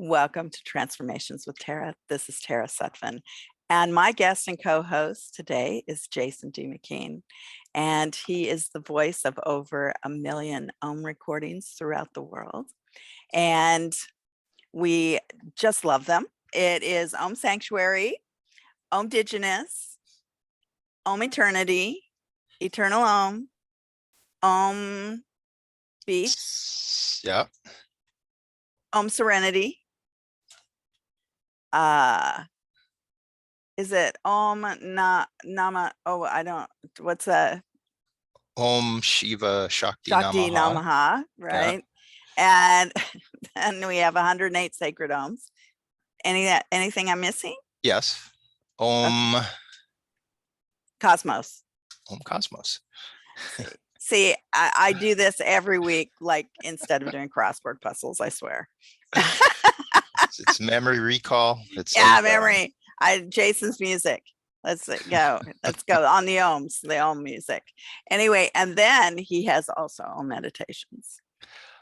Welcome to Transformations with Tara. This is Tara Sutphin. And my guest and co-host today is Jason D. McKean. And he is the voice of over 1 million Om recordings throughout the world. And we just love them. It is Om Sanctuary, Om Indigenous, Om Eternity, Eternal Om Peace, Yeah. Om Serenity. Is it Om Nama? Oh, I don't. What's that? Om Shiva Shakti Shakti Namaha. Namaha, right? And then we have 108 sacred Oms. Anything I'm missing? Yes. Om Cosmos. Om Cosmos. See, I do this every week, like instead of doing crossword puzzles, I swear. It's memory recall. It's memory. Jason's music. Let's go. Let's go on the Ohms, the Om music. Anyway, and then he has also Om meditations.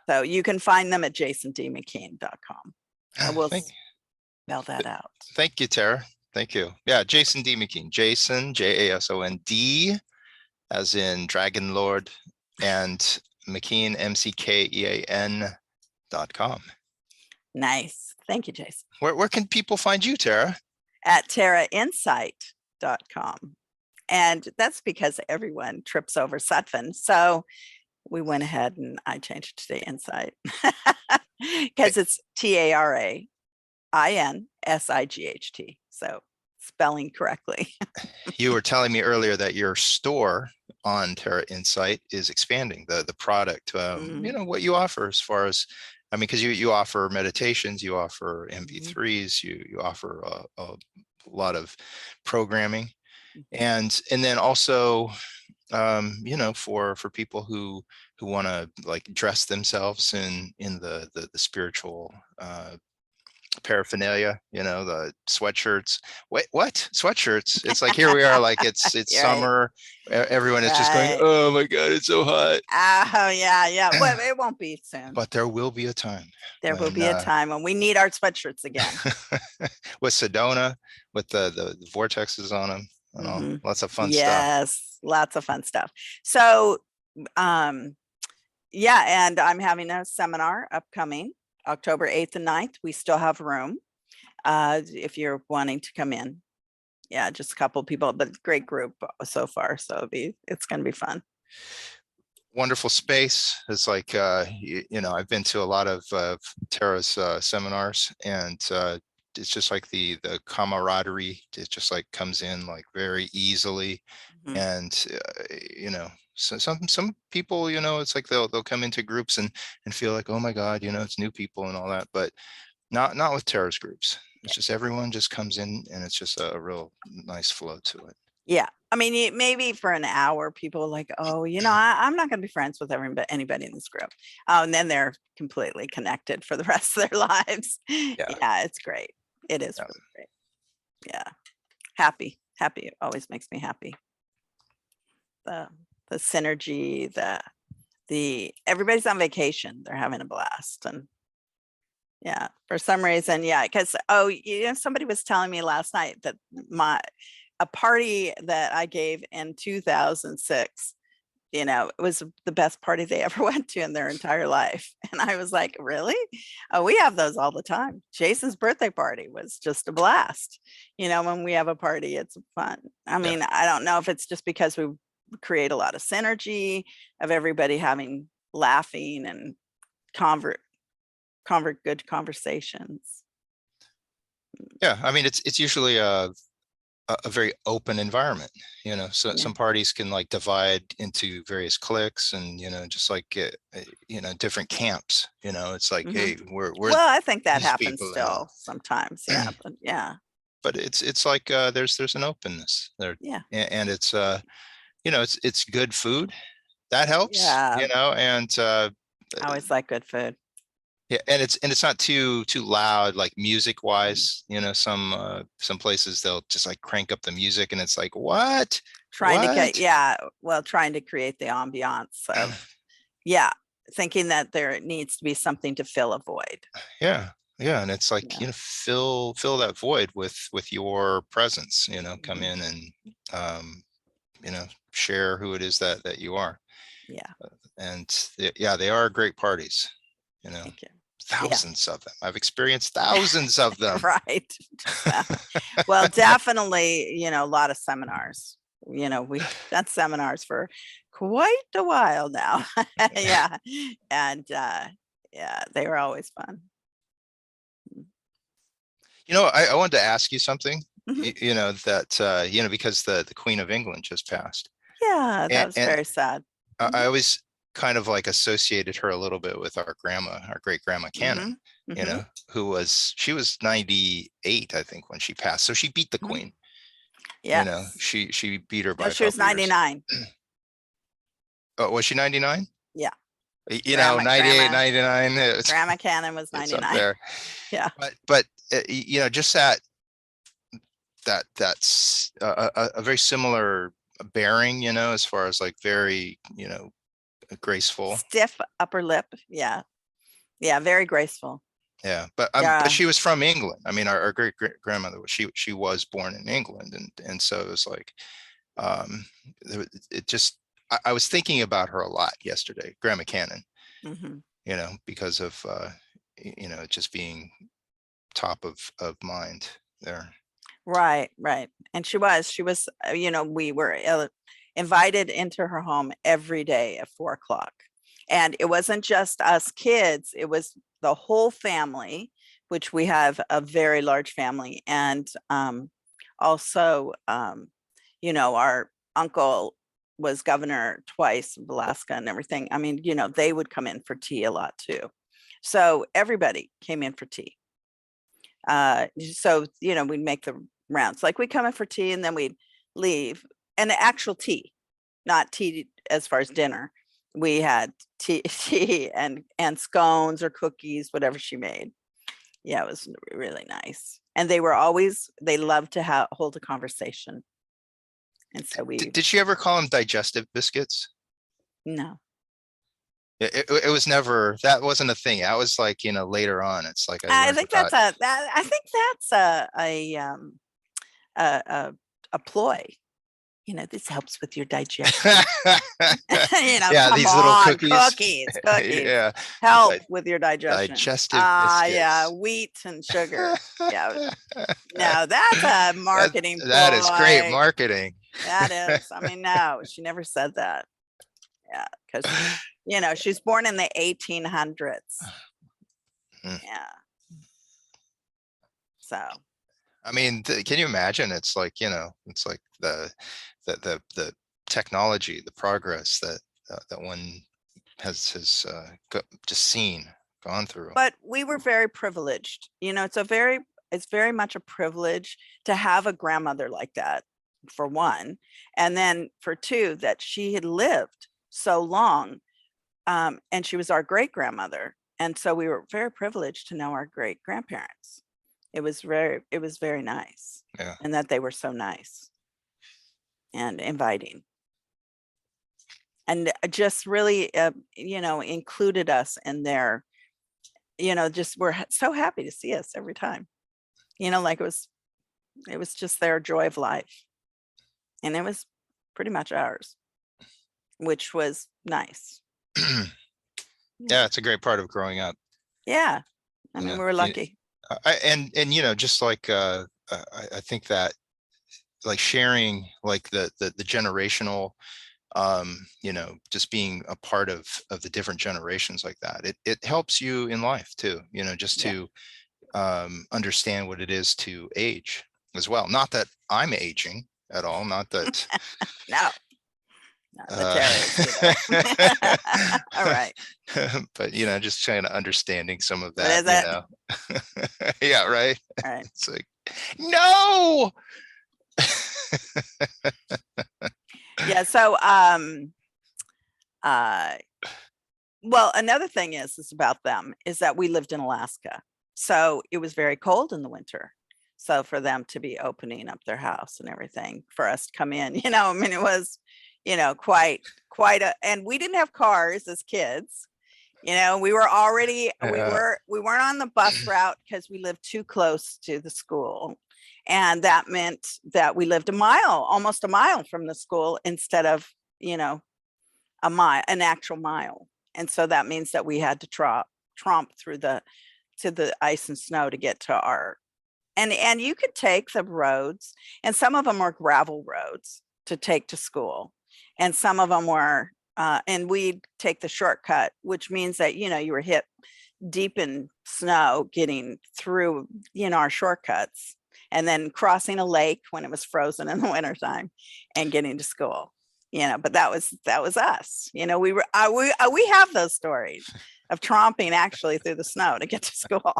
So you can find them at jasondmckean.com. I will spell that out. Thank you, Tara. Thank you. Yeah, Jason D. McKean. Jason, Jasond, as in Dragon Lord, and McKean, McKean.com. Nice. Thank you, Jason. Where can people find you, Tara? At tarainsight.com. And that's because everyone trips over Sutphin. So we went ahead and I changed it to Insight because it's TARAINSIGHT. So spelling correctly. You were telling me earlier that your store on Tara Insight is expanding the product, what you offer as far as, because you offer meditations, you offer MP3s, you offer a lot of programming, and then also, for people who want to like dress themselves in the spiritual paraphernalia, the sweatshirts. Wait, what? Sweatshirts? It's like, here we are, like it's summer. Right. Everyone is just going, oh my God, it's so hot. Oh yeah. Well, it won't be soon. But there will be a time. There will be a time when we need our sweatshirts again. With Sedona, with the vortexes on them and all. Lots of fun stuff. Yes, lots of fun stuff. So and I'm having a seminar upcoming October 8th and 9th. We still have room if you're wanting to come in. Yeah, just a couple of people, but great group so far. So it's going to be fun. Wonderful space. It's like, I've been to a lot of Tara's seminars, and it's just like the camaraderie. It just like comes in like very easily. And, so some people, it's like they'll come into groups and feel like, oh my God, it's new people and all that, but not with Tara's groups. It's just everyone just comes in and it's just a real nice flow to it. Yeah. Maybe for an hour, people are like, oh, I'm not going to be friends with anybody in this group. Oh, and then they're completely connected for the rest of their lives. Yeah, it's great. It is really great. Yeah. Happy. It always makes me happy. The synergy, the everybody's on vacation. They're having a blast. And yeah, for some reason, because somebody was telling me last night that a party that I gave in 2006, it was the best party they ever went to in their entire life. And I was like, really? Oh, we have those all the time. Jason's birthday party was just a blast. When we have a party, it's fun. I don't know if it's just because we create a lot of synergy of everybody laughing and good conversations. Yeah, it's usually a very open environment, some parties can like divide into various cliques and, just like, different camps, it's like, hey, we're well, I think that happens still sometimes. Yeah. But but it's like, there's an openness there. Yeah. And it's, it's good food that helps, and I always like good food. Yeah, and it's not too loud, like music wise. Some places they'll just like crank up the music, and it's like, what? Trying to create the ambiance of, thinking that there needs to be something to fill a void. Yeah, Yeah, and it's like, Yeah. fill that void with your presence, come Mhm. in and, share who it is that you are. Yeah. And yeah, they are great parties, you know, Thank you. Yeah. thousands of them. I've experienced thousands of them. Right. Just that. Well, definitely, a lot of seminars. We've done seminars for quite a while now. Yeah. And yeah, they were always fun. I wanted to ask you something, Mhm. that, because the Queen of England just passed. Yeah, that was And very sad. I Mhm. always kind of like associated her a little bit with our great grandma Cannon, Mhm. Mhm. she was 98, I think, when she passed. So she beat the Mhm. Queen, Yes. she beat her by No, a she was couple of years. 99. Oh, was she 99? Yeah. Grandma, 98, grandma, 99, grandma Cannon was it's up 99. there. Yeah. But just that's a very similar bearing, as far as like very, graceful. Stiff upper lip. Yeah. Yeah. Very graceful. Yeah, but Yeah. she was from England. I mean, our great grandmother she was born in England, and so it was like, um, it just I was thinking about her a lot yesterday, Grandma Cannon, Mhm. because of just being top of mind there. Right, right. And she was, we were invited into her home every day at 4 o'clock. And it wasn't just us kids, it was the whole family, which we have a very large family. And also, our uncle was governor twice of Alaska and everything. I mean, they would come in for tea a lot too. So everybody came in for tea. So we'd make the rounds, like we come in for tea and then we'd leave, and the actual tea, not tea as far as dinner. We had tea, tea and scones or cookies, whatever she made. Yeah, it was really nice. And they loved to hold a conversation. And so Did she ever call them digestive biscuits? no. It was never, that wasn't a thing. That was like, later on. It's like I I learned think about. I think that's a a ploy. This helps with your digestion. Yeah, Come these little on, cookies. cookies Yeah, help di- with your digestion. digestive Yeah, biscuits. wheat and sugar. Yeah, no, that's a That marketing that is great ploy. marketing. That is. I mean, no, she never said that. Yeah, because she's born in the 1800s. Mm. Yeah, so I mean, can you imagine? It's like, it's like the technology, the progress that one has just gone through. but we were very privileged. It's very much a privilege to have a grandmother like that, for one, and then for two, that she had lived so long, and she was our great grandmother, and so we were very privileged to know our great grandparents. It was very nice, Yeah. and that they were so nice and inviting, and just really, included us in their, just were so happy to see us every time. Like it was just their joy of life. And it was pretty much ours, which was nice. Yeah, Yeah. it's a great part of growing up. Yeah. I You mean, know, we were you, lucky. and just like, I think that like sharing like the generational, just being a part of the different generations like that, it helps you in life too, just Yeah. to understand what it is to age as well. Not that I'm aging at all, not that No, no, the uh Terry is either. All right. but just trying to understanding some of What that, is it? yeah, right. All right. It's like, no. Yeah. So, uh, well, another thing is about them is that we lived in Alaska. So it was very cold in the winter. So for them to be opening up their house and everything for us to come in, I mean, it was, quite a, and we didn't have cars as kids. We were already, Yeah. we weren't on the bus route because we lived too close to the school. And that meant that we lived almost a mile from the school instead of, an actual mile. And so that means that we had to tromp through to the ice and snow to get to and you could take the roads, and some of them were gravel roads to take to school. And some of them were, and we'd take the shortcut, which means that, you were hit deep in snow getting through, our shortcuts, and then crossing a lake when it was frozen in the wintertime and getting to school. But that was us. We have those stories of tromping actually through the snow to get to school.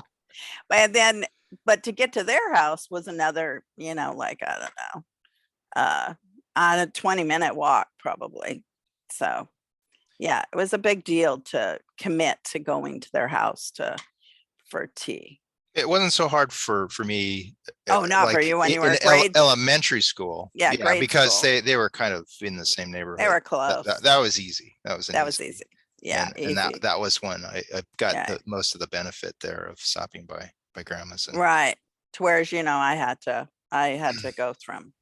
But to get to their house was another, like, I don't know, on a 20-minute walk probably. So yeah, it was a big deal to commit to going to their house for tea. It wasn't so hard for me. Oh, not for you when you were in grade. elementary school. Yeah, grade because school. they were kind of in the same neighborhood. They were close. That was easy. That was easy. Yeah, and easy. that was when I got most of the benefit there of stopping by grandma's. Right. To whereas, I had to go from,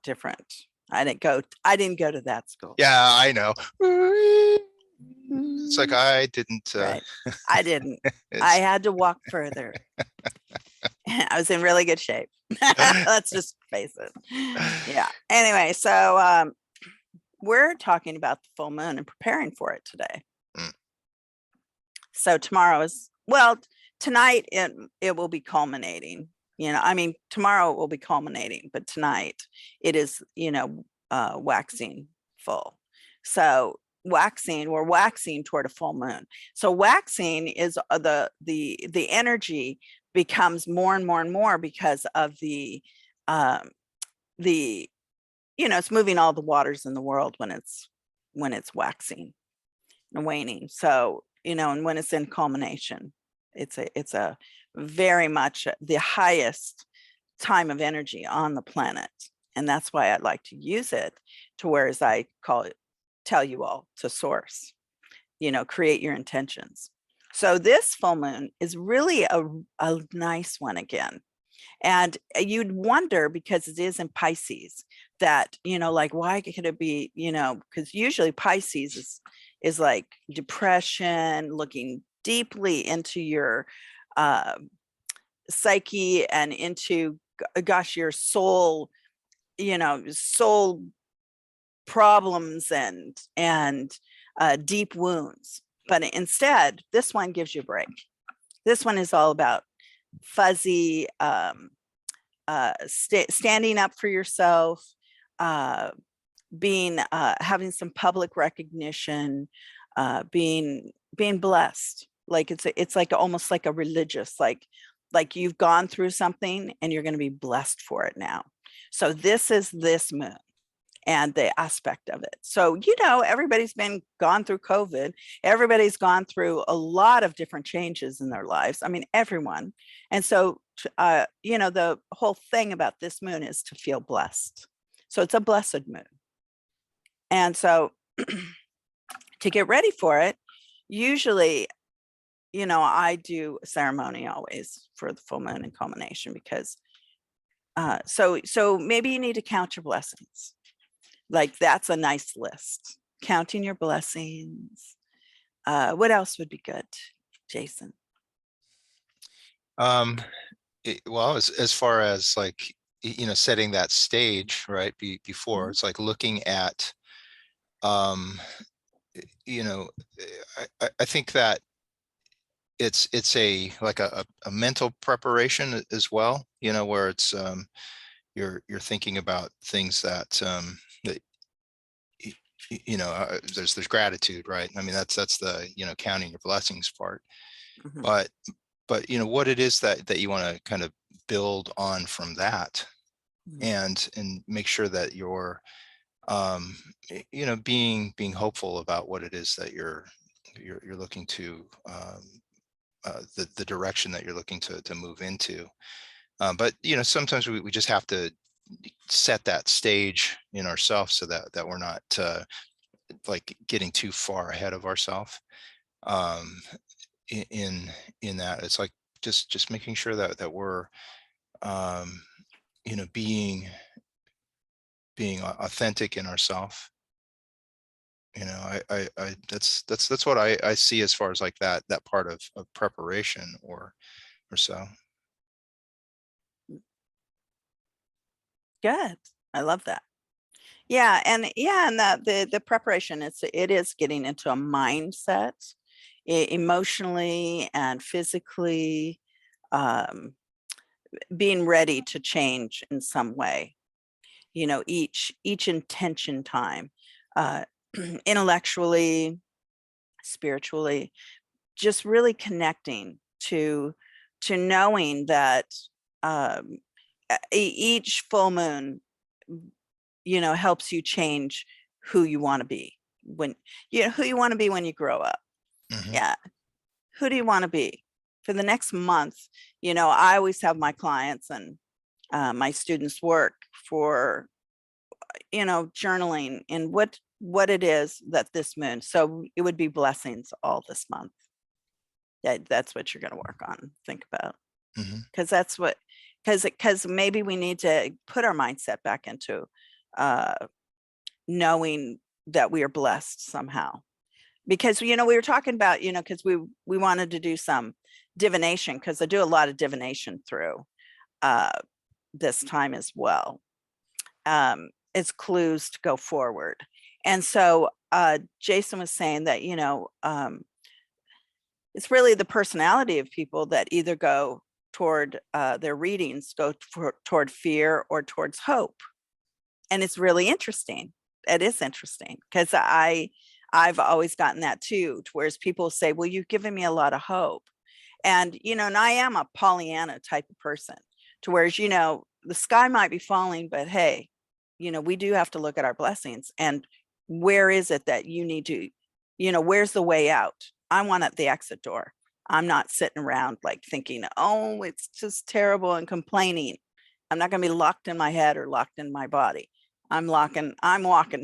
different. I didn't go to that school. Yeah, I know. It's like I didn't. Right. I didn't. I had to walk further. I was in really good shape. Let's just face it. Yeah. Anyway, so we're talking about the full moon and preparing for it today. So tomorrow tonight it will be culminating. Tomorrow it will be culminating, but tonight it is, waxing full. So we're waxing toward a full moon. So waxing is the energy becomes more and more and more because of it's moving all the waters in the world when it's waxing and waning. So, and when it's in culmination, it's a very much the highest time of energy on the planet. And that's why I'd like to use it to where, as I tell you all, to source, create your intentions. So this full moon is really a nice one again. And you'd wonder, because it is in Pisces, that, like, why could it be, because usually Pisces is like depression, looking deeply into your psyche and into, your soul, soul problems and deep wounds. But instead, this one gives you a break. This one is all about fuzzy, standing up for yourself, being, having some public recognition, being blessed. Like it's like almost like a religious, like you've gone through something and you're going to be blessed for it now. So this is this moon and the aspect of it. So, everybody's gone through COVID. Everybody's gone through a lot of different changes in their lives. I mean, everyone. And so, the whole thing about this moon is to feel blessed. So it's a blessed moon. And so to get ready for it, usually, I do a ceremony always for the full moon and culmination, because so maybe you need to count your blessings. Like, that's a nice list. Counting your blessings. What else would be good, Jason? Well, as far as like, setting that stage, right, before, it's like looking at, I think that it's a like a mental preparation as well, where it's you're thinking about things that that there's gratitude, right? I mean, that's the counting your blessings part. Mhm. But what it is that you want to kind of build on from that, Mhm. and make sure that you're being hopeful about what it is that you're looking to, the direction that you're looking to move into. But sometimes we just have to set that stage in ourselves so that we're not like getting too far ahead of ourselves. Um, in that, it's like just making sure that we're, um, being authentic in ourselves. That's what I see as far as like that part of preparation or so. Good. I love that. Yeah, and the preparation, it is getting into a mindset, emotionally and physically, um, being ready to change in some way. Each intention time, uh, intellectually, spiritually, just really connecting to knowing that, um, each full moon, helps you change who you want to be when who you want to be when you grow up. Mhm. Yeah. Who do you want to be for the next month? I always have my clients and my students work for, journaling and what it is that this moon. So it would be blessings all this month. That's what you're going to work on. Think about, Mhm. because that's what, because maybe we need to put our mindset back into, uh, knowing that we are blessed somehow. Because we were talking about, because we wanted to do some divination, because I do a lot of divination through uh this time as well. It's clues to go forward. And so Jason was saying that, it's really the personality of people that either go toward, their readings go toward fear or towards hope. And it's really interesting. It is interesting because I've always gotten that too, to whereas people say, well, you've given me a lot of hope. And I am a Pollyanna type of person, to whereas, the sky might be falling, but hey, we do have to look at our blessings, and where is it that you need to, where's the way out? I want at the exit door. I'm not sitting around like thinking, oh, it's just terrible and complaining. I'm not going to be locked in my head or locked in my body. I'm walking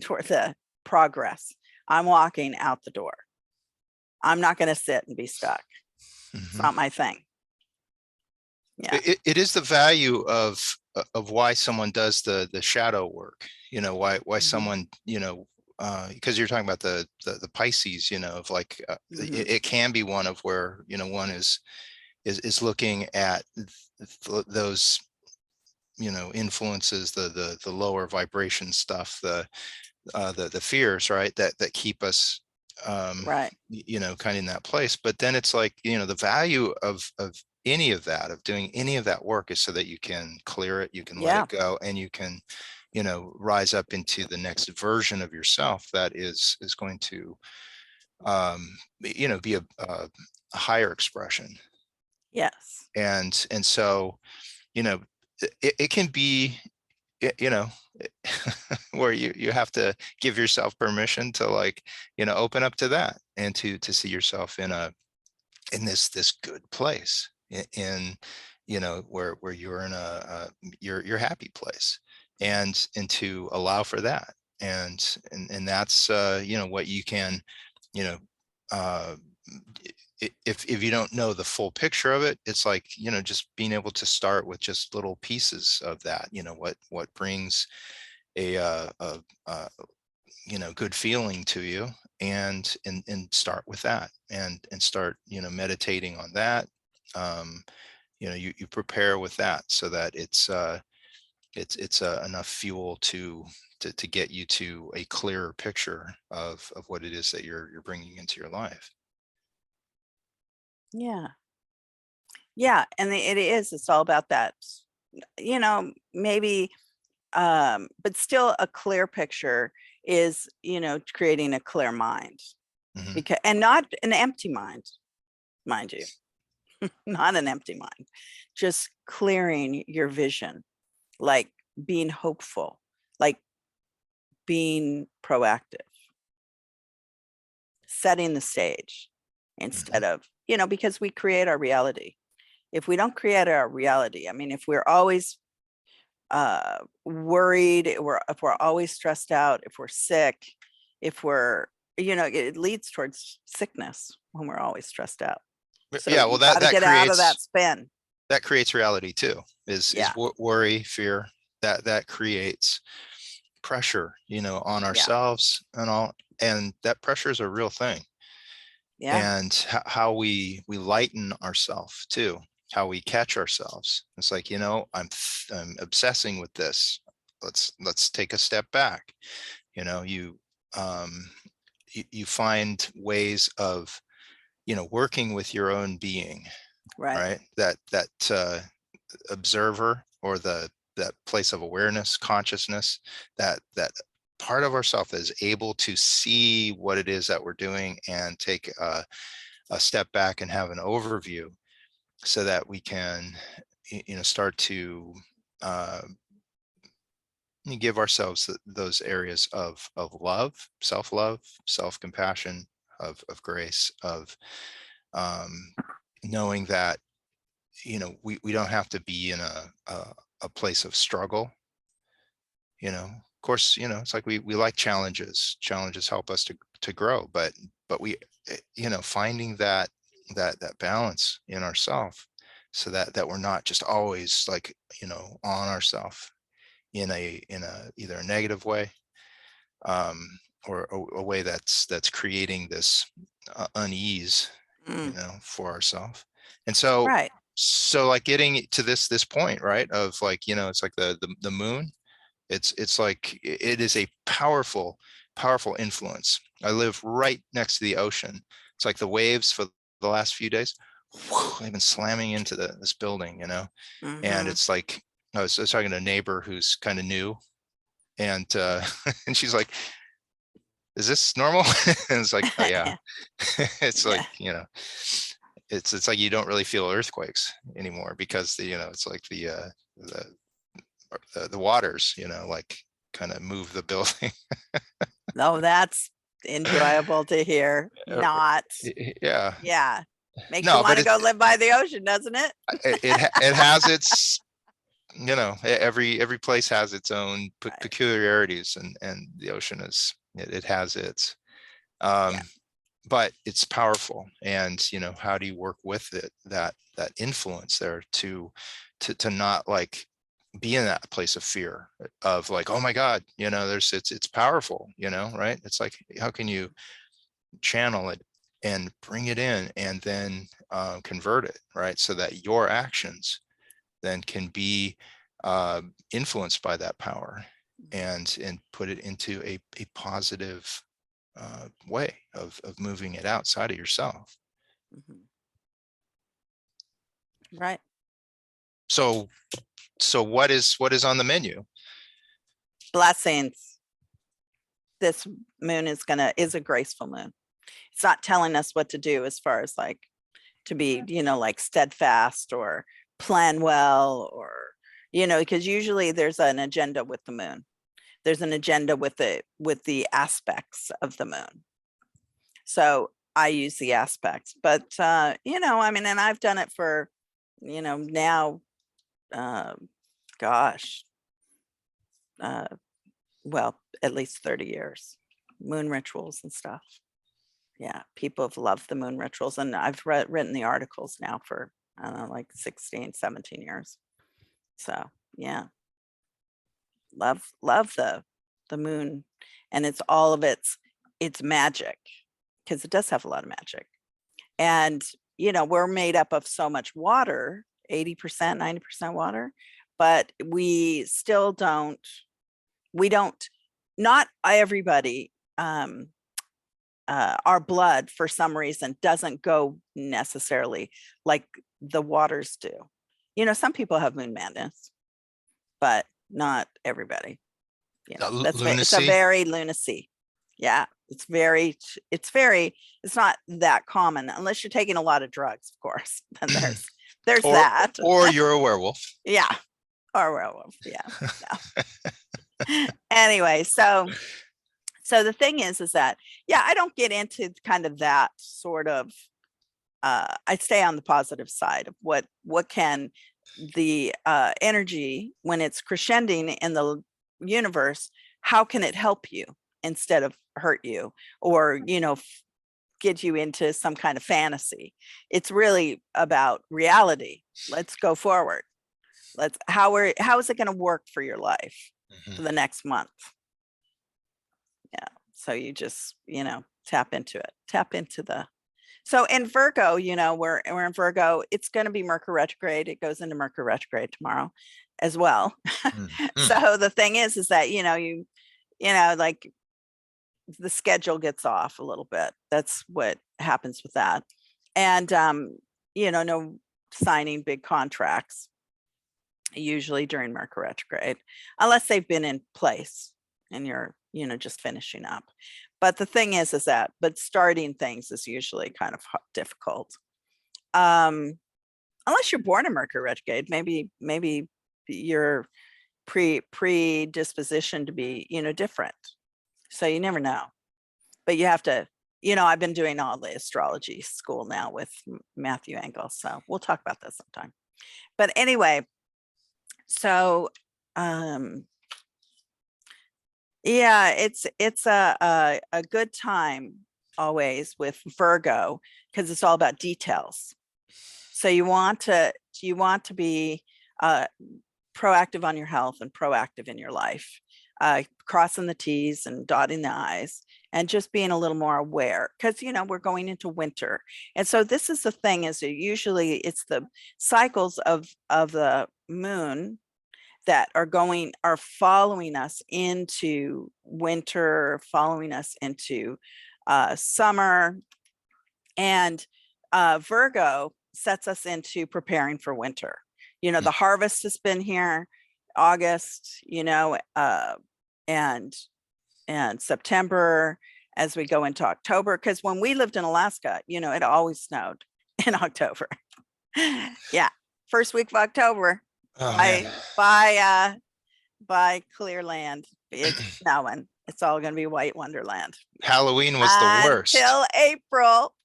toward the progress. I'm walking out the door. I'm not going to sit and be stuck. It's Mhm. not my thing. Yeah. It is the value of why someone does the shadow work. Why Mhm. someone, because you're talking about the Pisces, of like, Mhm. it can be one of where, one is looking at those, influences, the lower vibration stuff, the fears, right, that keep us, Right. kind of in that place. But then it's like, the value of any of that, of doing any of that work, is so that you can clear it, you can let Yeah. it go, and you can, rise up into the next version of yourself that is going to, be a higher expression. Yes. And so, you know it can be, you know where you have to give yourself permission to, like, open up to that, and to see yourself in this good place, in, where you're in your happy place, and to allow for that, and that's, what you can, you know uh if you don't know the full picture of it, it's like, just being able to start with just little pieces of that, what brings a good feeling to you, and start with that, and start, meditating on that. um you prepare with that, so that it's enough fuel to get you to a clearer picture of what it is that you're bringing into your life. Yeah. Yeah. And it's all about that, maybe, but still a clear picture is, creating a clear mind, Hmm. because, and not an empty mind you, not an empty mind, just clearing your vision, like being hopeful, like being proactive, setting the stage Hmm. instead of, because we create our reality. If we don't create our reality, I mean, if we're always worried, if we're always stressed out, if we're sick, if we're, it leads towards sickness when we're always stressed out. So Yeah, well, you got to get out of that spin. That creates reality too, is Yeah. worry, fear, that creates pressure, on ourselves and all, and that pressure is a real thing. Yeah. And how we lighten ourselves too, how we catch ourselves. It's like, I'm obsessing with this. Let's take a step back. You find ways of, working with your own being, Right. right? That observer, or that place of awareness, consciousness, that part of ourself is able to see what it is that we're doing and take a step back and have an overview, so that we can start to give ourselves those areas of love, self-love, self-compassion, of grace, of knowing that we don't have to be in a place of struggle. Of course, it's like we like challenges help us to grow, but we finding that balance in ourselves, so that we're not just always like on ourselves in a either a negative way, or a way that's creating this unease for ourselves. And so Right. like getting to this point, right, of like it's like the moon. It's like it is a powerful influence. I live right next to the ocean. It's like the waves for the last few days, they've been slamming into this building, and Mm-hmm. it's like I was talking to a neighbor who's kind of new, and and she's like, is this normal? And it's like, oh yeah. It's like, it's like you don't really feel earthquakes anymore, because it's like the waters, like kind of move the building. No, that's enjoyable to hear. Not. Yeah. Yeah. Makes you No, want but to go live by the ocean, doesn't it? it has its, every place has its own Right. peculiarities, and the ocean it has its, Yeah. but it's powerful. And how do you work with it, that influence there, to not like be in that place of fear, of like, oh my God, it's powerful, right? It's like, how can you channel it and bring it in, and then convert it, right, so that your actions then can be influenced by that power, and put it into a positive way of moving it outside of yourself. Mm-hmm. Right. So what is on the menu? Blessings. This moon is a graceful moon. It's not telling us what to do as far as like to be, like steadfast or plan well, or, because usually there's an agenda with the moon. There's an agenda with the aspects of the moon. So I use the aspects, but and I've done it for, now, gosh, well, at least 30 years, moon rituals and stuff. Yeah, people have loved the moon rituals, and I've written the articles now for, I don't know, like 16, 17 years. So yeah, love the moon, and it's all of its magic, because it does have a lot of magic. And we're made up of so much water, 80%, 90% water, but we still don't, not everybody, our blood for some reason doesn't go necessarily like the waters do. Some people have moon madness, but not everybody. It's a very lunacy. Yeah, it's not that common unless you're taking a lot of drugs, of course. Then there's that. Or you're a werewolf. Yeah, or a werewolf. Yeah. No. Anyway, so the thing is that, yeah, I don't get into kind of that sort of, I stay on the positive side of what can the energy, when it's crescending in the universe, how can it help you instead of hurt you or, get you into some kind of fantasy. It's really about reality. Let's go forward. How is it going to work for your life for the next month? Yeah. So you just, tap into it, so in Virgo, we're in Virgo, it's going to be Mercury retrograde. It goes into Mercury retrograde tomorrow as well. So the thing is that, like the schedule gets off a little bit. That's what happens with that. And, no signing big contracts usually during Mercury retrograde, unless they've been in place and you're, just finishing up. But the thing is that, but starting things is usually kind of difficult. Unless you're born in Mercury retrograde, maybe your predisposition to be, different. So you never know, but you have to, I've been doing all the astrology school now with Matthew Engel. So we'll talk about that sometime. But anyway, so, yeah, it's a good time always with Virgo because it's all about details. So you want to be proactive on your health and proactive in your life, crossing the T's and dotting the I's and just being a little more aware because, we're going into winter. And so this is the thing is usually it's the cycles of the moon that are following us into winter, following us into summer. And Virgo sets us into preparing for winter. The harvest has been here, August, and September as we go into October. Because when we lived in Alaska, it always snowed in October. Yeah, first week of October. By clear land, it's snowing. It's all going to be white wonderland. Halloween was the worst until April.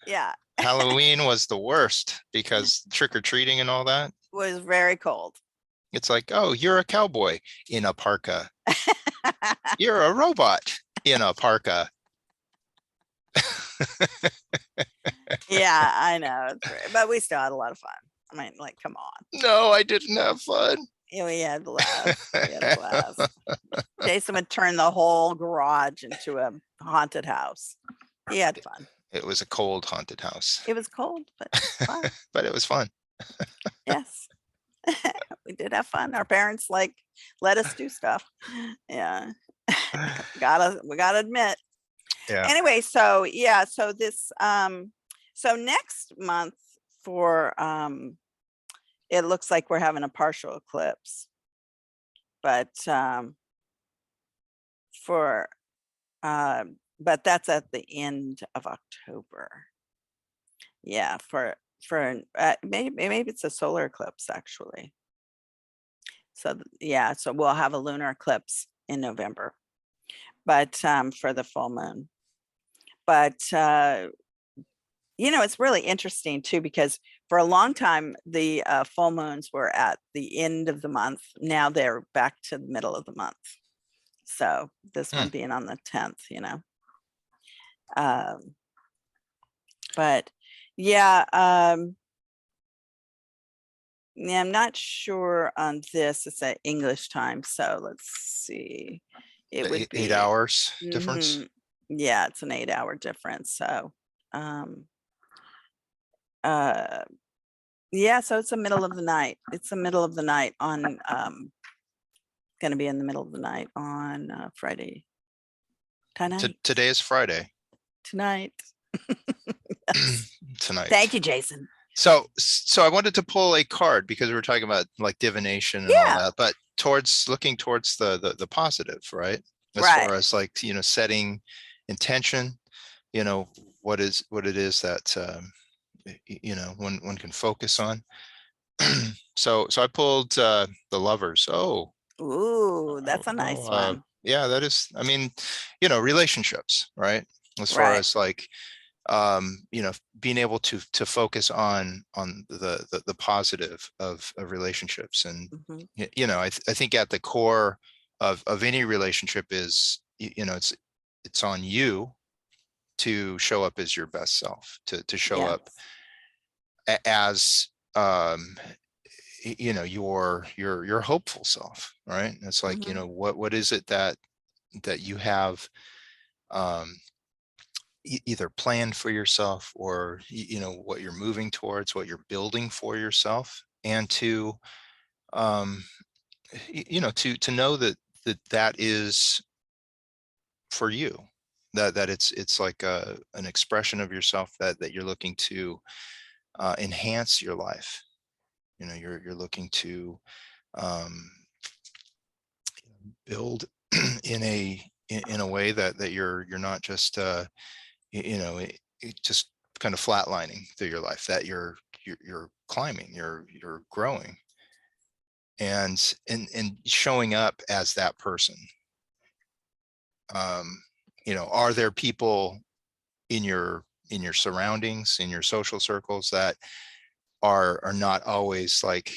Yeah. Halloween was the worst because trick-or-treating and all that was very cold. It's like, oh, you're a cowboy in a parka. You're a robot in a parka. Yeah, I know. But we still had a lot of fun. I mean, like, come on. No, I didn't have fun. Yeah, we had blast. Jason would turn the whole garage into a haunted house. He had fun. It was a cold haunted house. It was cold, but fun. But it was fun. Yes. We did have fun. Our parents let us do stuff. Yeah. we gotta admit. Yeah. Anyway, so yeah, so this so next month for it looks like we're having a partial eclipse, but but that's at the end of October. Yeah, for maybe it's a solar eclipse actually. So yeah, so we'll have a lunar eclipse in November, but for the full moon. But it's really interesting too, because for a long time, the full moons were at the end of the month. Now they're back to the middle of the month. So this one being on the 10th, but yeah, yeah, I'm not sure on this. It's at English time. So let's see. It would be 8 hours difference. Yeah, it's an 8-hour difference. So, yeah, so it's the middle of the night. It's the middle of the night on, going to be in the middle of the night on Friday. Today is Friday. Tonight. Yes. Tonight. Thank you, Jason. So I wanted to pull a card because we were talking about like divination and all that, but looking towards the positive, right? As far as like, setting intention, what it is that, one can focus on. So I pulled the Lovers. Oh. Ooh, that's a nice one. Yeah, that is, I mean, relationships, right? As far as like, being able to focus on the positive of relationships. And, I think at the core of any relationship is, it's it's on you to show up as your best self, to show Yes. up as you know, your hopeful self, right? And it's like, you know, what is it that you have either planned for yourself, or you know, what you're moving towards, what you're building for yourself, and to you know, to know that that is for you, that it's like an expression of yourself that you're looking to enhance your life. You know, you're looking to build in a way that you're not just you know, it just kind of flatlining through your life, that you're climbing, you're growing, and showing up as that person. You know, are there people in your surroundings, in your social circles, that are not always like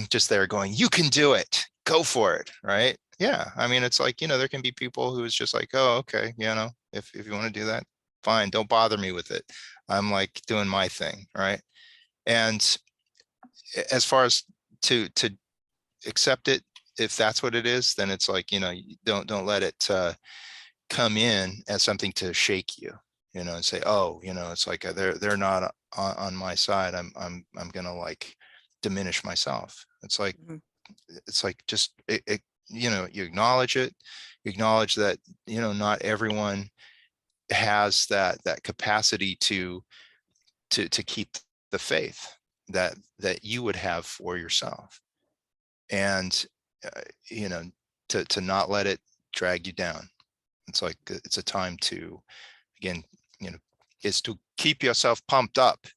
just there going, you can do it, go for it, right? Yeah, I mean, it's like, you know, there can be people who is just like, oh, okay, you know, if you want to do that, fine, don't bother me with it, I'm like doing my thing, right? And as far as to accept it, if that's what it is, then it's like, you know, don't let it come in as something to shake you, you know, and say, oh, you know, it's like they're not on my side, I'm gonna like diminish myself. It's like just you know, you acknowledge it, you acknowledge that, you know, not everyone has that capacity to keep the faith that you would have for yourself, and you know, to not let it drag you down. It's like it's a time to, again, you know, is to keep yourself pumped up.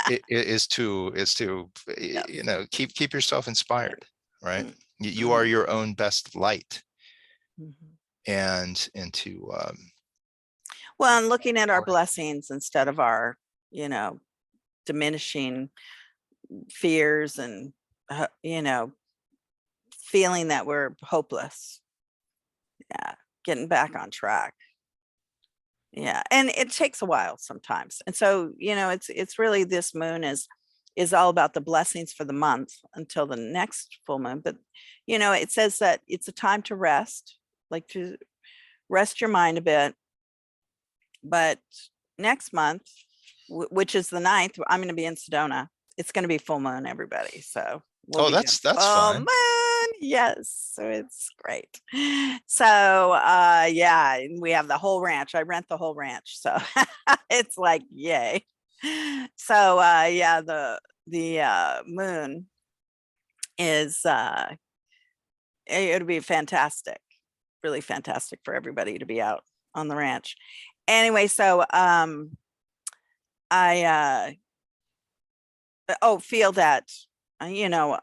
It is to Yep. you know, keep yourself inspired, right? You are Mhm. your own best light, Mhm. and to Well, and looking at our blessings instead of our, you know, diminishing fears and, you know, feeling that we're hopeless. Yeah. Getting back on track. Yeah. And it takes a while sometimes. And so, you know, it's really, this moon is all about the blessings for the month until the next full moon. But, you know, it says that it's a time to rest, like to rest your mind a bit. But next month, which is the 9th, I'm going to be in Sedona. It's going to be full moon, everybody. So we'll oh, be doing that's full fine. moon. Yes. So it's great. So yeah, and we have the whole ranch. I rent the whole ranch. So it's like, yay. So yeah, the moon is it'll be fantastic, really fantastic for everybody to be out on the ranch. Anyway, so I feel that you know,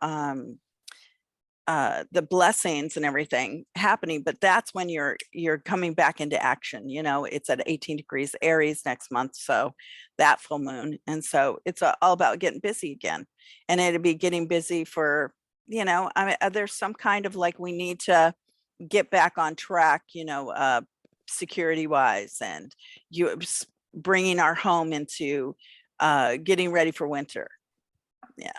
the blessings and everything happening, but that's when you're coming back into action. You know, it's at 18 degrees Aries next month, so that full moon, and so it's all about getting busy again, and it'll be getting busy for, you know, I mean, there's some kind of like, we need to get back on track, you know, security wise, and bringing our home into getting ready for winter. Yeah.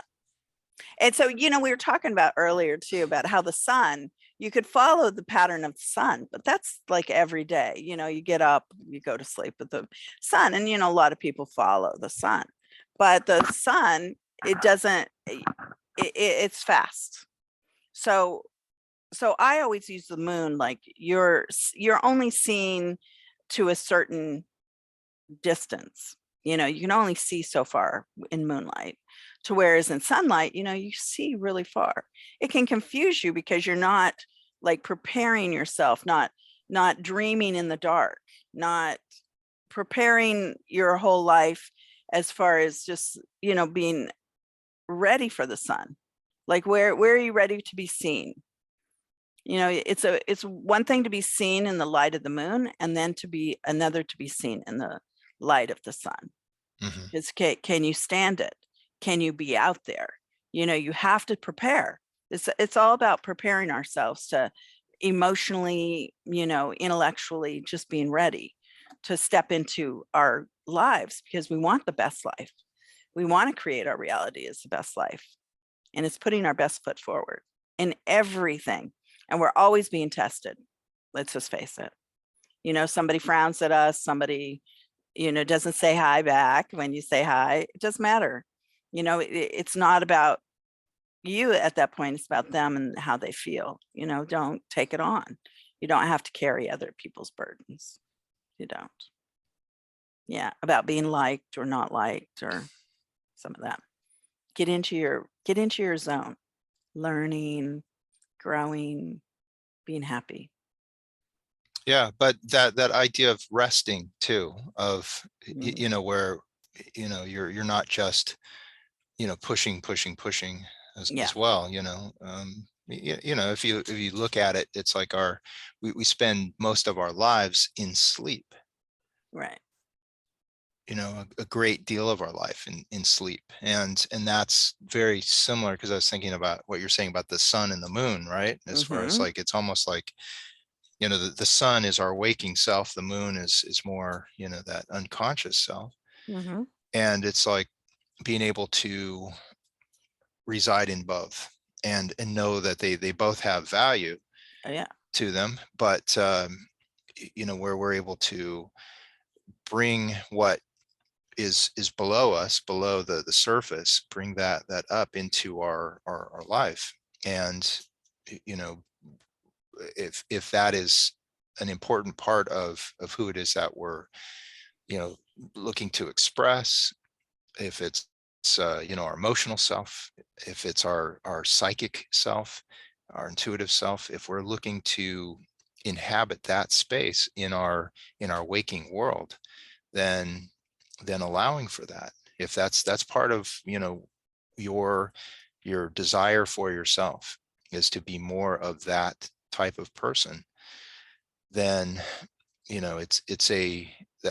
And so, you know, we were talking about earlier too about how the sun, you could follow the pattern of the sun, but that's like every day. You know, you get up, you go to sleep with the sun, and, you know, a lot of people follow the sun, but the sun, it doesn't, it's fast. So, I always use the moon like you're only seeing to a certain distance. You know, you can only see so far in moonlight, to whereas in sunlight, you know, you see really far. It can confuse you because you're not like preparing yourself, not dreaming in the dark, not preparing your whole life as far as just, you know, being ready for the sun. Like where are you ready to be seen? You know, it's one thing to be seen in the light of the moon, and then to be another to be seen in the light of the sun. Because can you stand it? Can you be out there? You know, you have to prepare. It's all about preparing ourselves to emotionally, intellectually, just being ready to step into our lives, because we want the best life. We want to create our reality as the best life. And it's putting our best foot forward in everything. And we're always being tested. Let's just face it. Somebody frowns at us, somebody, doesn't say hi back when you say hi. It doesn't matter. It's not about you at that point. It's about them and how they feel. Don't take it on. You don't have to carry other people's burdens. You don't. Yeah, about being liked or not liked or some of that. Get into your zone, learning, growing, being happy. Yeah, but that idea of resting too, of Mhm. where you're not just pushing Yeah, as well. If you look at it, it's like we spend most of our lives in sleep. right. A great deal of our life in sleep, and that's very similar, because I was thinking about what you're saying about the sun and the moon, right? As far as Hmm. like, it's almost like the sun is our waking self, the moon is more that unconscious self. Hmm. And it's like being able to reside in both, and know that they both have value Yeah. to them, but where we're able to bring what is below us, below the surface, bring that up into our life. And you know if that is an important part of who it is that we're you know looking to express, if it's our emotional self, if it's our psychic self, our intuitive self, if we're looking to inhabit that space in our waking world, then allowing for that, if that's part of your desire for yourself, is to be more of that type of person, then it's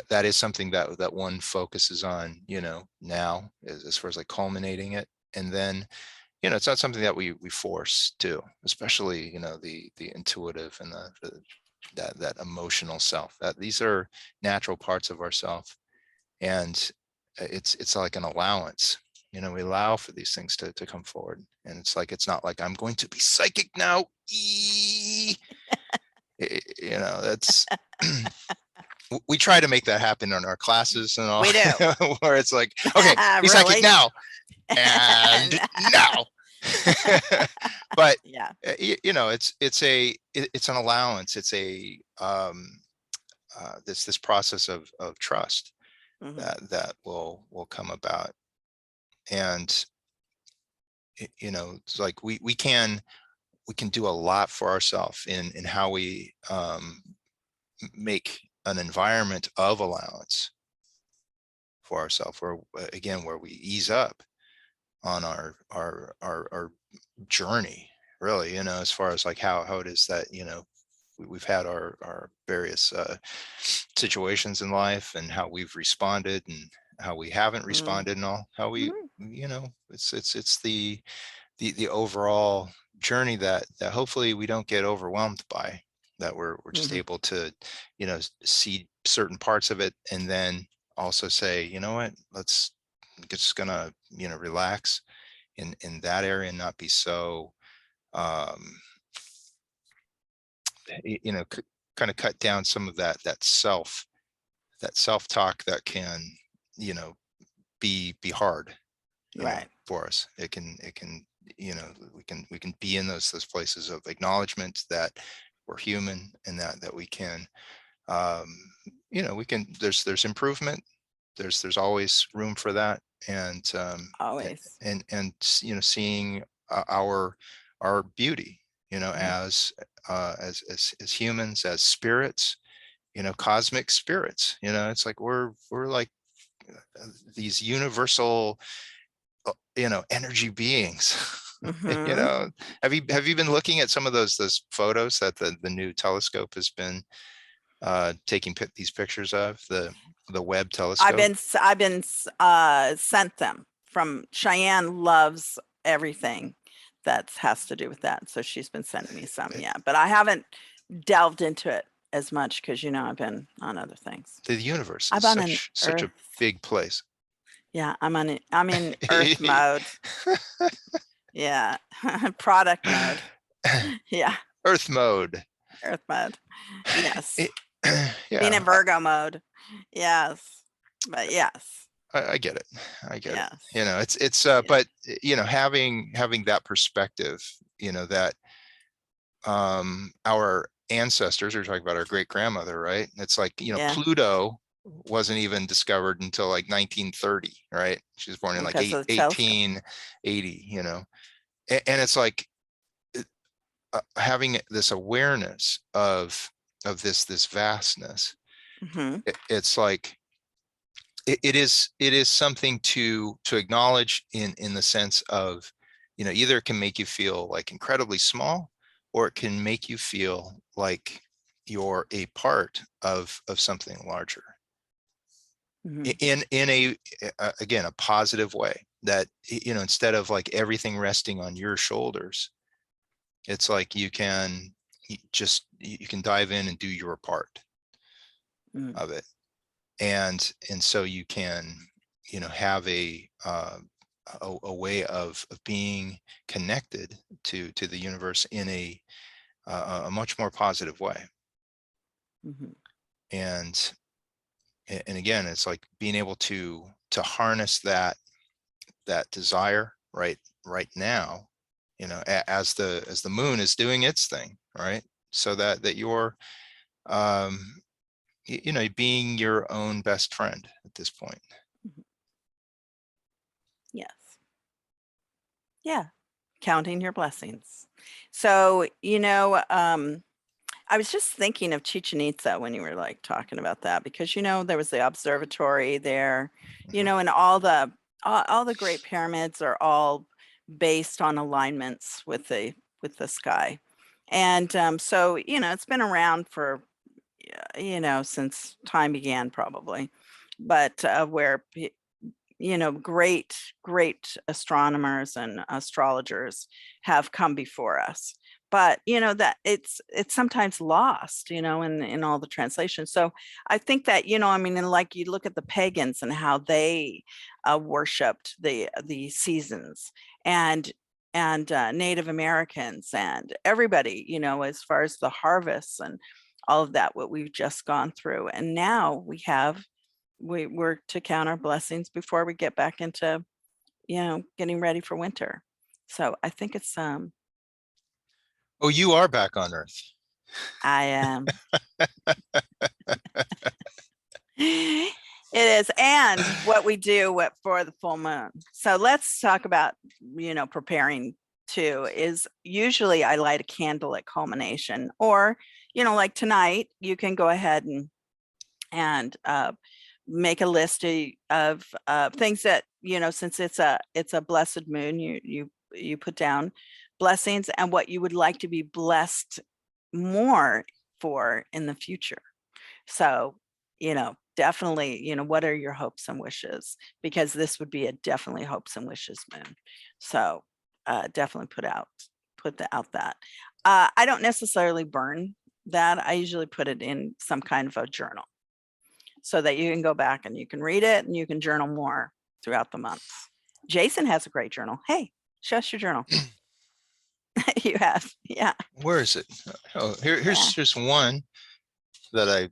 that is something that one focuses on now, as far as like culminating it. And then it's not something that we force to, especially the intuitive and that emotional self, that these are natural parts of ourself. And it's like an allowance. We allow for these things to come forward, and it's not like I'm going to be psychic now. That's we try to make that happen in our classes and all, We do. where it's like, okay, be psychic Really? now and now. But Yeah. it's an allowance. It's a this process of trust Hmm. that will come about. And it's like we can do a lot for ourselves in how we make an environment of allowance for ourselves, where again, where we ease up on our journey, really, as far as like how it is that we've had our various situations in life, and how we've responded and how we haven't Hmm. responded, and all how we it's the overall journey that hopefully we don't get overwhelmed by, that we're just Hmm. able to see certain parts of it, and then also say, what, let's just gonna relax in that area, and not be so um kind of cut down some of that self talk that can you know be hard Right. for us. It can we can be in those places of acknowledgement that we're human, and that we can um we can there's improvement, there's always room for that. And Always. seeing our beauty Mhm. as humans, as spirits, cosmic spirits. It's like we're like these universal energy beings. you Mhm. know have you been looking at some of those photos that the new telescope has been taking these pictures of, the Webb telescope? I've been sent them from Cheyenne. Loves everything that has to do with that. So she's been sending me some, yeah, but I haven't delved into it as much because, you know, I've been on other things. The universe I'm is on an such a Earth. big place. Yeah, I'm in Earth mode. Yeah, product mode. Yeah, Earth mode. Earth mode. Yes, It, being in yeah, Virgo mode. Yes, but yes, I get it. I get it. yes, You know, it's yeah, but you know, having that perspective, you know, that our ancestors are talking about our great grandmother, right? It's like, you know, yeah, Pluto wasn't even discovered until like 1930, right? She was born in like because of the telescope. 1880, you know. And it's like having this awareness of this vastness. Hmm. It's like it is something to acknowledge in the sense of, you know, either it can make you feel like incredibly small, or it can make you feel like you're a part of something larger Hmm. in again, a positive way, that, you know, instead of like everything resting on your shoulders, it's like you can you can dive in and do your part Hmm. of it. And so you can, you know, have a way of being connected to the universe in a much more positive way. Hmm. And and again, it's like being able to harness that desire right now, you know, as the moon is doing its thing, right? So that you're um you know, being your own best friend at this point. Yes. Yeah. Counting your blessings. So, you know, I was just thinking of Chichen Itza when you were like talking about that, because, you know, there was the observatory there, you Mhm. know, and all the great pyramids are all based on alignments with the sky. And so, you know, it's been around for, you know, since time began probably, but where you know, great astronomers and astrologers have come before us. But, you know, that it's sometimes lost, you know, in all the translations. So I think that, you know, I mean, and like you look at the pagans and how they worshipped the seasons, and Native Americans and everybody, you know, as far as the harvests and all of that, what we've just gone through. And now we're to count our blessings before we get back into, you know, getting ready for winter. So I think it's Oh, you are back on Earth. I am it is, and what we do for the full moon. So let's talk about, you know, preparing too. Is usually I light a candle at culmination, or, you know, like tonight you can go ahead and make a list of things that, you know, since it's a blessed moon, you put down blessings and what you would like to be blessed more for in the future. So, you know, definitely, you know, what are your hopes and wishes? Because this would be a definitely hopes and wishes moon. So definitely out that. I don't necessarily burn that. I usually put it in some kind of a journal so that you can go back and you can read it and you can journal more throughout the month. Jason has a great journal. Hey, show us your journal. You have, yeah, Where is it? Oh, yeah. here's one that I,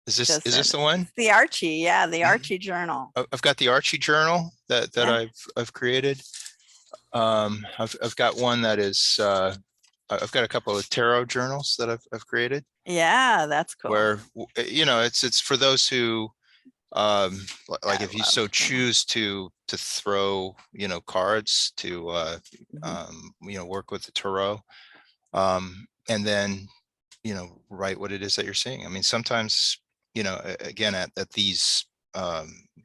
Just is said this it. the one? It's the Archie, yeah, the Mhm. Archie journal. I've got the Archie journal that Yeah, I've created. I've got one that is I've got a couple of tarot journals that I've created, yeah, that's cool. where you know, it's for those who like I if you love so journal. choose to throw, you know, cards to Mhm. you know, work with the tarot, and then, you know, write what it is that you're seeing. I mean, sometimes, you know, again, at these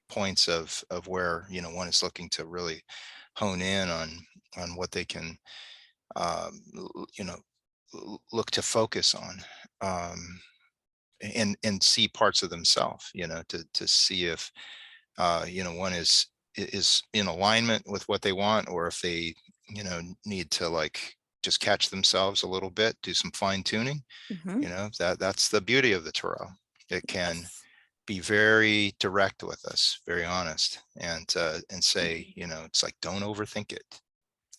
points of where, you know, one is looking to really hone in on what they can you know, look to focus on, and see parts of themselves, you know, to see if you know, one is in alignment with what they want, or if they need to like just catch themselves a little bit, do some fine tuning. That's the beauty of the tarot. It can Yes. be very direct with us, very honest, and say, it's like, don't overthink it.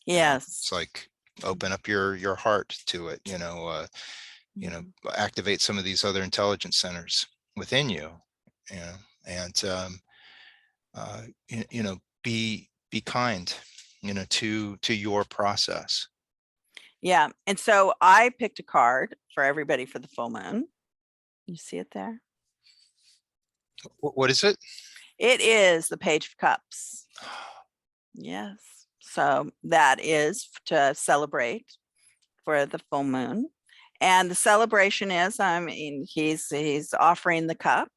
Yes. It's like, open up your heart to it, activate some of these other intelligence centers within you, and be kind, to your process. Yeah. And so I picked a card for everybody for the full moon. You see it there? What is it? It is the Page of Cups. Yes. So that is to celebrate for the full moon. And the celebration is, I mean, he's offering the cup.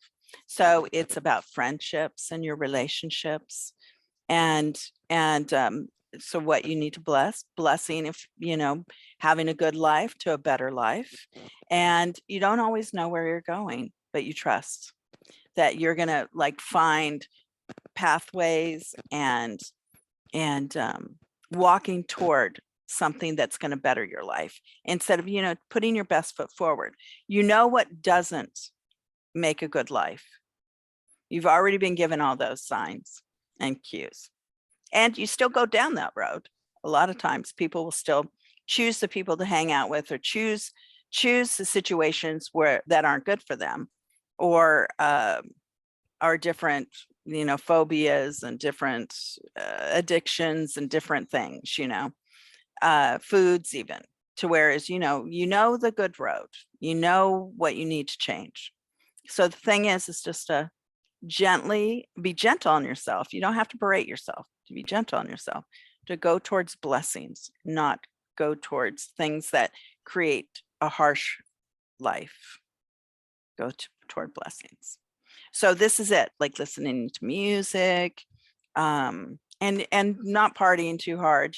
So it's about friendships and your relationships. And so what you need to blessing, if having a good life to a better life. And you don't always know where you're going, but you trust that you're gonna like find pathways and walking toward something that's going to better your life instead of putting your best foot forward. What doesn't make a good life. You've already been given all those signs and cues, and you still go down that road. A lot of times people will still choose the people to hang out with, or choose the situations that aren't good for them, or are different phobias and different addictions and different things, foods, even, to whereas the good road, what you need to change. So the thing is just to be gentle on yourself. You don't have to berate yourself, to be gentle on yourself, to go towards blessings, not go towards things that create a harsh life. Go toward blessings. So this is it, like listening to music, and not partying too hard,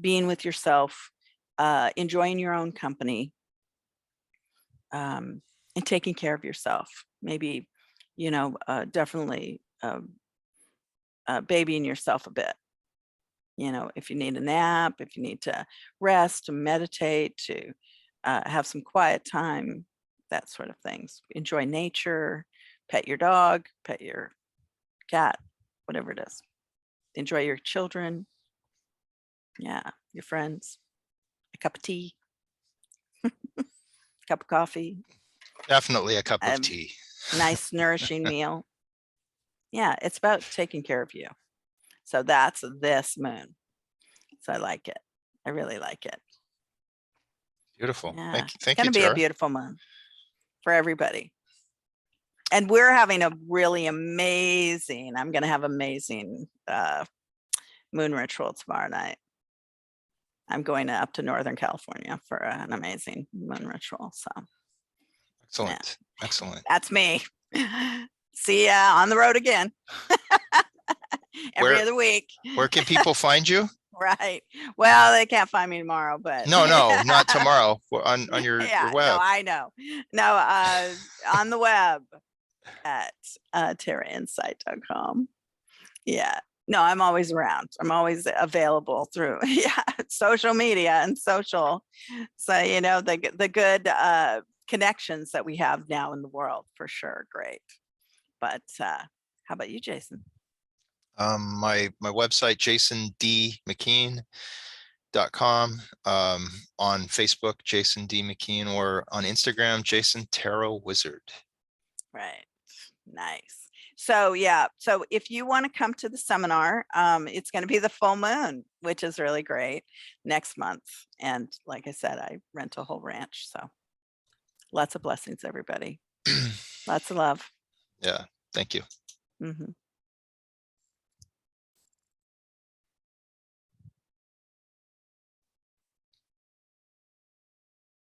being with yourself, enjoying your own company, and taking care of yourself. Maybe, definitely babying yourself a bit. If you need a nap, if you need to rest, to meditate, to have some quiet time, that sort of things. Enjoy nature, pet your dog, pet your cat, whatever it is. Enjoy your children. Yeah, your friends. A cup of tea. Cup of coffee. Definitely a cup of tea. Nice, nourishing meal. Yeah, it's about taking care of you. So that's this moon. So I like it. I really like it. Beautiful. Yeah. Thank It's going to be Tara. a beautiful moon for everybody. And we're having a really amazing, I'm going to have amazing moon ritual tomorrow night. I'm going up to Northern California for an amazing moon ritual. So excellent. Yeah. Excellent. That's me. See ya on the road again. Every other week. Where can people find you? Right. Well, they can't find me tomorrow, but no, not tomorrow. On your web. No, I know. No, on the web at tarainsight.com. Yeah. No, I'm always around. I'm always available through social media and social. So, the good connections that we have now in the world, for sure. Great. But how about you, Jason? My website, jasondmckeen.com, on Facebook, Jason D. McKeen, or on Instagram, Jason Tarot Wizard. Right. Nice. So yeah, so if you want to come to the seminar, it's going to be the full moon, which is really great, next month. And like I said, I rent a whole ranch. So lots of blessings, everybody. Lots of love. Yeah. Thank you. Mm-hmm.